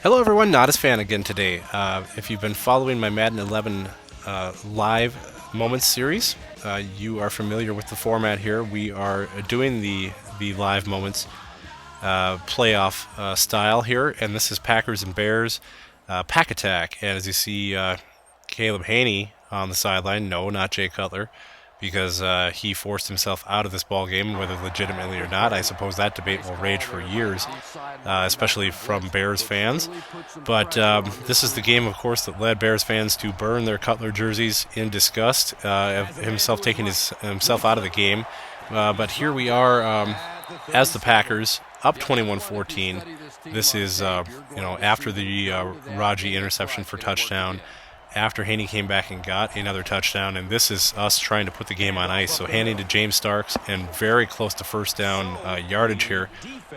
Hello everyone, Nadasfan again today. If you've been following my Madden 11 live moments series, you are familiar with the format here. We are doing the live moments playoff style here, and this is Packers and Bears pack attack. And as you see, Caleb Haney on the sideline, no, not Jay Cutler, because he forced himself out of this ball game, whether legitimately or not. I suppose that debate will rage for years, especially from Bears fans. But this is the game, of course, that led Bears fans to burn their Cutler jerseys in disgust, himself taking himself out of the game. But here we are as the Packers, up 21-14. This is after the Raji interception for touchdown, after Haney came back and got another touchdown, and this is us trying to put the game on ice. So handing to James Starks and very close to first down yardage here.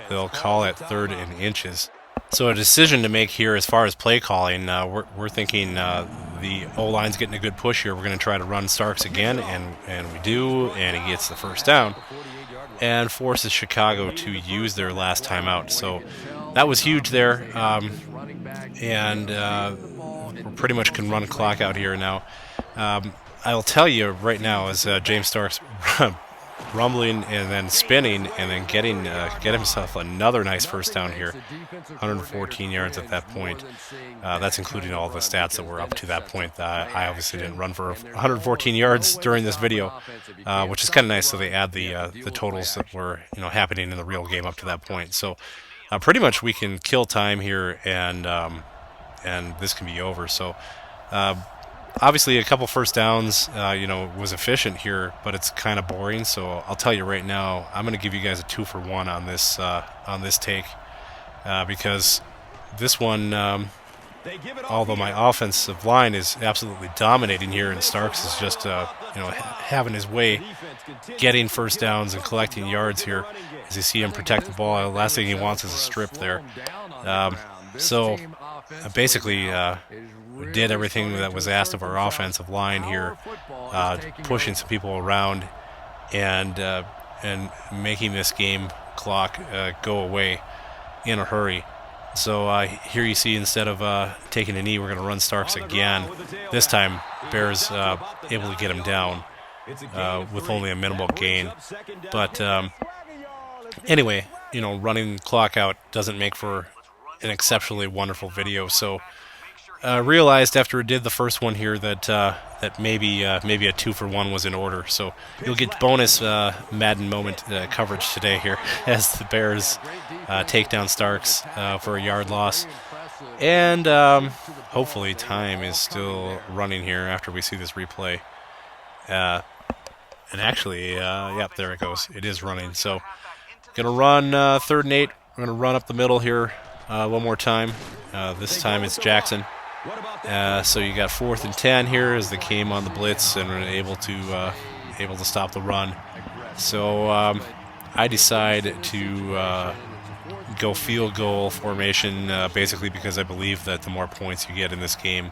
They'll call it 3rd and inches. So a decision to make here as far as play calling. We're thinking the O-line's getting a good push here. We're going to try to run Starks again, and we do, and he gets the first down and forces Chicago to use their last timeout. So that was huge there, we pretty much can run a clock out here now. I'll tell you right now, as James Starks rumbling and then spinning and then get himself another nice first down here, 114 yards at that point. That's including all the stats that were up to that point. I obviously didn't run for 114 yards during this video, which is kind of nice. So they add the totals that were happening in the real game up to that point. So pretty much we can kill time here and this can be over. So obviously a couple first downs was efficient here, but it's kind of boring. So I'll tell you right now, I'm going to give you guys a 2-for-1 on this take, because this one, although my offensive line is absolutely dominating here, and Starks is just having his way getting first downs and collecting yards here, as you see him protect the ball. The last thing he wants is a strip there. So basically did everything that was asked of our offensive line here, pushing some people around and making this game clock go away in a hurry. So here you see, instead of taking a knee, we're going to run Starks again. This time, Bears able to get him down with only a minimal gain. But anyway, running the clock out doesn't make for an exceptionally wonderful video. So realized after it did the first one here that maybe a 2-for-1 was in order. So you'll get bonus Madden moment coverage today here as the Bears take down Starks for a yard loss. And hopefully time is still running here after we see this replay. And actually, yep, there it goes. It is running. So gonna run 3rd and 8. We're gonna run up the middle here one more time. This time it's Jackson. So you got 4th and 10 here as they came on the blitz and were able to stop the run. So I decide to go field goal formation, basically because I believe that the more points you get in this game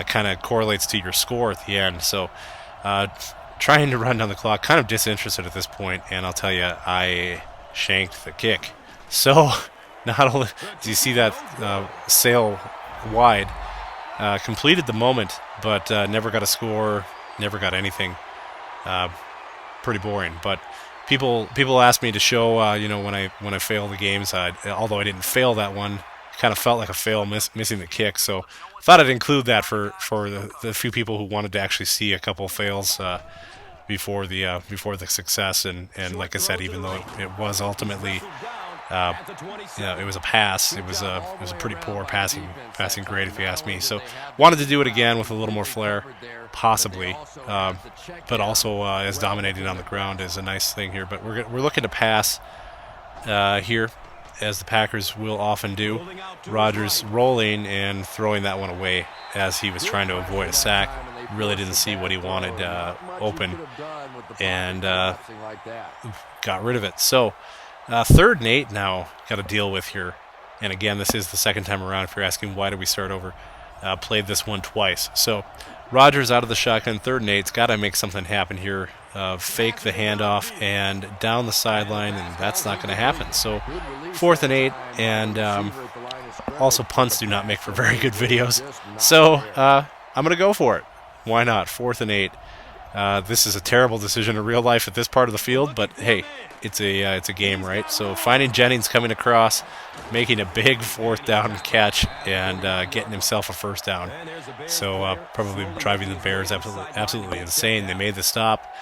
kind of correlates to your score at the end. So trying to run down the clock, kind of disinterested at this point, and I'll tell you, I shanked the kick. So not only do you see that sail wide, completed the moment, but never got a score, never got anything. Pretty boring. But people ask me to show, when I fail the games. Although I didn't fail that one, kind of felt like a fail missing the kick. So thought I'd include that for the few people who wanted to actually see a couple fails before the success. And like I said, even though it was ultimately it was a pass. It was a pretty poor passing grade, if you ask me. So wanted to do it again with a little more flair, possibly, but also as dominating on the ground is a nice thing here. But we're looking to pass here, as the Packers will often do. Rodgers rolling and throwing that one away as he was trying to avoid a sack. Really didn't see what he wanted open, and got rid of it. So 3rd and 8 now got to deal with here. And again, this is the second time around, if you're asking why did we start over. Played this one twice. So Rodgers out of the shotgun, 3rd and 8's got to make something happen here. Fake the handoff and down the sideline, and that's not going to happen. So 4th and 8, and Also, punts do not make for very good videos. So I'm going to go for it. Why not? 4th and 8. This is a terrible decision in real life at this part of the field, but hey, it's a game, right? So finding Jennings coming across, making a big 4th down catch, and getting himself a 1st down. So probably driving the Bears absolutely insane. They made the stop,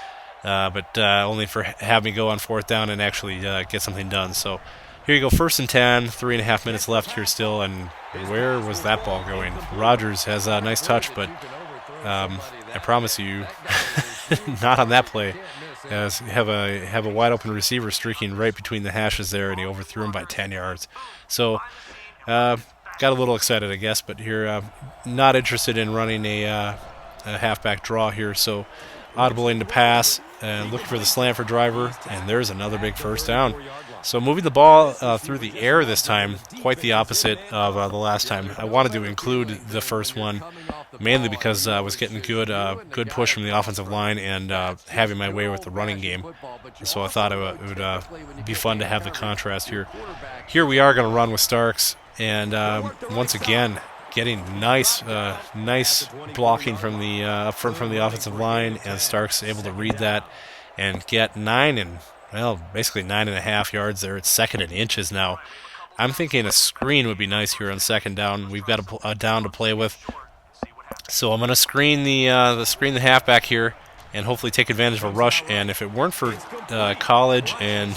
but only for having me go on 4th down and actually get something done. So here you go, 1st and 10, 3.5 minutes left here still, and where was that ball going? Rodgers has a nice touch, but I promise you, not on that play. As you have a wide open receiver streaking right between the hashes there, and he overthrew him by 10 yards. So got a little excited, I guess, but here not interested in running a halfback draw here. So audible in to pass and looking for the slant for driver, and there's another big 1st down. So moving the ball through the air this time, quite the opposite of the last time. I wanted to include the first one, mainly because I was getting good push from the offensive line and having my way with the running game. So I thought it would be fun to have the contrast here. Here we are going to run with Starks, and once again, getting nice blocking from the up front from the offensive line, and Starks able to read that and get basically 9.5 yards there. It's 2nd and inches now. I'm thinking a screen would be nice here on 2nd down. We've got a down to play with. So I'm going to screen the halfback here and hopefully take advantage of a rush. And if it weren't for college and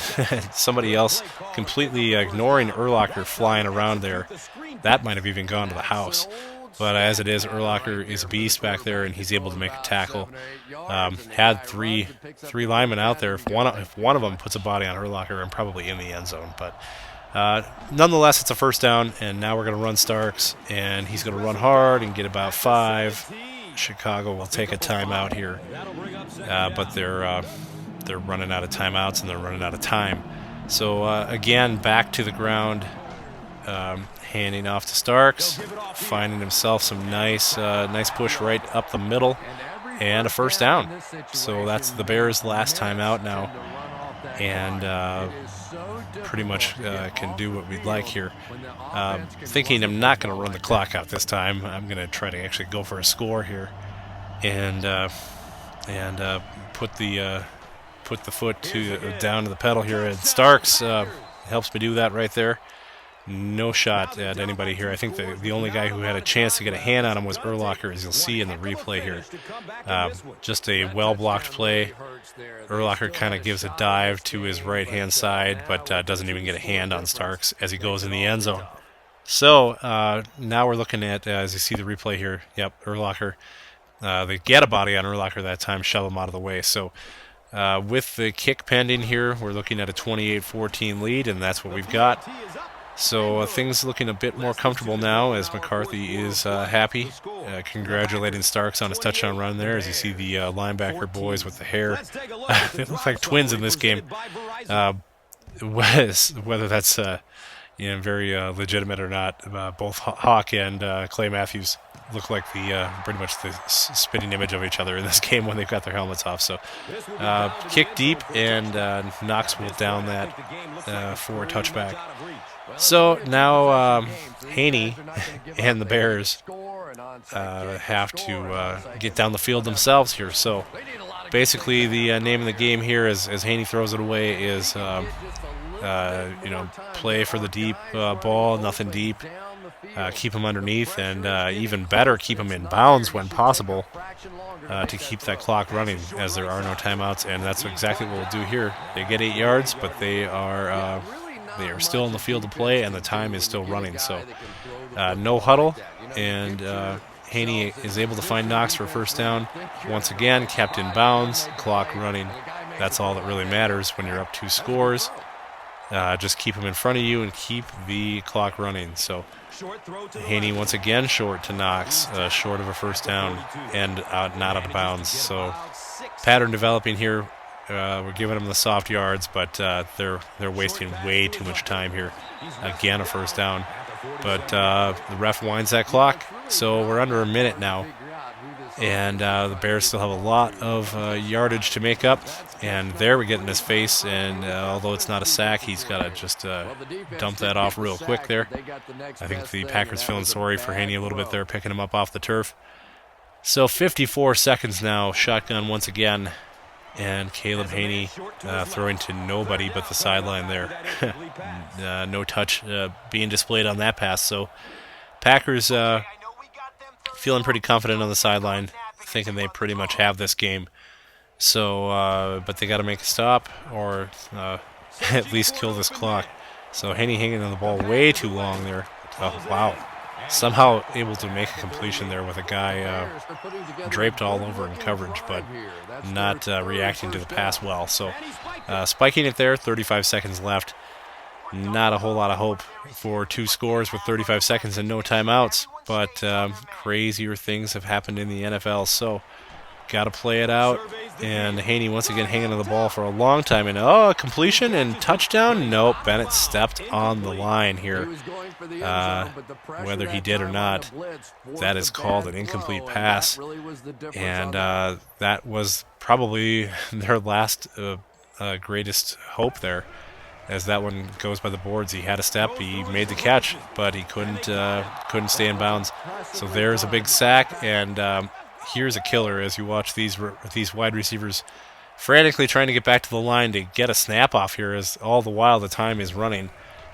somebody else completely ignoring Urlacher flying around there, that might have even gone to the house. But as it is, Urlacher is a beast back there, and he's able to make a tackle. Had three linemen out there. If one of them puts a body on Urlacher, I'm probably in the end zone. But nonetheless, it's a 1st down, and now we're going to run Starks, and he's going to run hard and get about 5. Chicago will take a timeout here, but they're running out of timeouts, and they're running out of time. So again, back to the ground. Handing off to Starks, finding himself some nice push right up the middle, and a 1st down. So that's the Bears' last time out now, and pretty much can do what we'd like here. Thinking I'm not going to run the clock out this time. I'm going to try to actually go for a score here, and put the foot down to the pedal here. And Starks helps me do that right there. No shot at anybody here. I think the only guy who had a chance to get a hand on him was Urlacher, as you'll see in the replay here. Just a well-blocked play. Urlacher kind of gives a dive to his right-hand side, but doesn't even get a hand on Starks as he goes in the end zone. So now we're looking at, as you see the replay here, yep, Urlacher. They get a body on Urlacher that time, shove him out of the way. So with the kick pending here, we're looking at a 28-14 lead, and that's what we've got. So things looking a bit more comfortable now as McCarthy is happy, congratulating Starks on his touchdown run there. As you see the linebacker boys with the hair, they look like twins in this game. Whether that's very legitimate or not, both Hawk and Clay Matthews look like pretty much the spitting image of each other in this game when they've got their helmets off. So kick deep, and Knox will down that for a touchback. So now Haney and the Bears have to get down the field themselves here. So basically the name of the game here, as Haney throws it away, is play for the deep ball, nothing deep. Keep them underneath, and even better, keep them in bounds when possible to keep that clock running, as there are no timeouts. And that's exactly what we'll do here. They get 8 yards, but they are still in the field to play, and the time is still running. So no huddle, and Haney is able to find Knox for a 1st down. Once again, kept in bounds, clock running. That's all that really matters when you're up 2 scores. Just keep them in front of you and keep the clock running. So Haney once again short to Knox, short of a 1st down, and not out of bounds. So pattern developing here. We're giving them the soft yards, but they're wasting way too much time here. Again, a 1st down. But the ref winds that clock, so we're under a minute now. And the Bears still have a lot of yardage to make up. And there we get in his face, and although it's not a sack, he's got to just dump that off real quick there. I think the Packers feeling sorry for Haney a little bit there, picking him up off the turf. So 54 seconds now, shotgun once again, and Caleb Haney throwing to nobody but the sideline there. No touch being displayed on that pass. So Packers feeling pretty confident on the sideline, thinking they pretty much have this game. So, but they got to make a stop or at least kill this clock. So Haney hanging on the ball way too long there. Oh, wow. Somehow able to make a completion there with a guy draped all over in coverage, but not reacting to the pass well. So spiking it there, 35 seconds left. Not a whole lot of hope for 2 scores with 35 seconds and no timeouts, but crazier things have happened in the NFL. So got to play it out. And Haney once again hanging on the ball for a long time. And completion and touchdown? Nope, Bennett stepped on the line here. Whether he did or not, that is called an incomplete pass. And that was probably their last greatest hope there. As that one goes by the boards, he had a step, he made the catch, but he couldn't stay in bounds. So there's a big sack, and here's a killer as you watch these wide receivers frantically trying to get back to the line to get a snap off here, as all the while the time is running.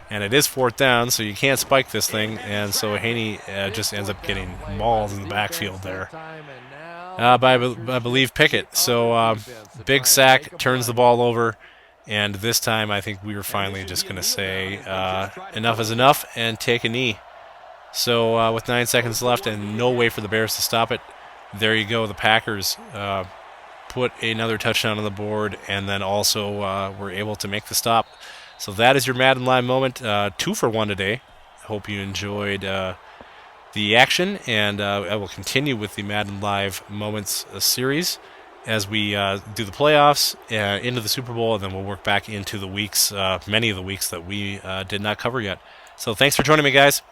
And it is 4th down, so you can't spike this thing, and so Haney just ends up getting mauled in the backfield there by, I believe, Pickett. So big sack, turns the ball over, and this time I think we were finally just going to say enough is enough and take a knee. So with 9 seconds left and no way for the Bears to stop it, there you go. The Packers put another touchdown on the board and then also were able to make the stop. So that is your Madden Live moment. 2 for 1 today. Hope you enjoyed the action, and I will continue with the Madden Live moments series as we do the playoffs into the Super Bowl, and then we'll work back into the weeks, many of the weeks that we did not cover yet. So thanks for joining me, guys.